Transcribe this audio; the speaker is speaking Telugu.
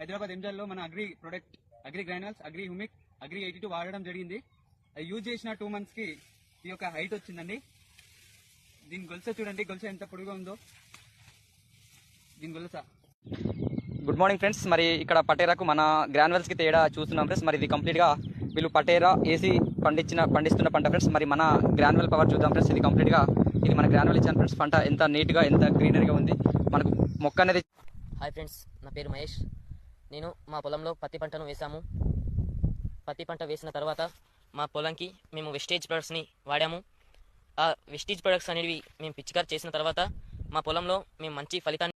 హైదరాబాద్ ఎంజాల్ లో మన agri product agri granules, agri humic, agri 82 వాడడం జరిగింది. అది యూజ్ చేసిన 2 months కి ఈ యొక్క హైట్ వచ్చిందండి. దీని గొలుస చూడండి, గొలుస ఎంత పొడిగా ఉందో దీని గొలుస. Good morning friends. మరి ఇక్కడ పటేరాకు మన గ్రాన్యువల్స్కి తేడా చూస్తున్నాం ఫ్రెండ్స్. మరి ఇది కంప్లీట్గా వీళ్ళు పటేరా ఏసీ పండిస్తున్న పంట ఫ్రెండ్స్. మరి మన గ్రాన్యువల్ పవర్ చూద్దాం ఫ్రెండ్స్. ఇది మన గ్రాన్యువల్ ఇచ్చాను ఫ్రెండ్స్. పంట ఎంత నీట్గా ఎంత గ్రీనరీగా ఉంది. మనకు మొక్క అనేది. హాయ్ ఫ్రెండ్స్, నా పేరు మహేష్. నేను మా పొలంలో పత్తి పంటను వేసాము. పత్తి పంట వేసిన తర్వాత మా పొలంకి మేము వెస్టేజ్ ప్రొడక్ట్స్ని వాడాము. ఆ వెస్టేజ్ ప్రొడక్ట్స్ అనేవి మేము పిచికారి చేసిన తర్వాత మా పొలంలో మేము మంచి ఫలితాన్ని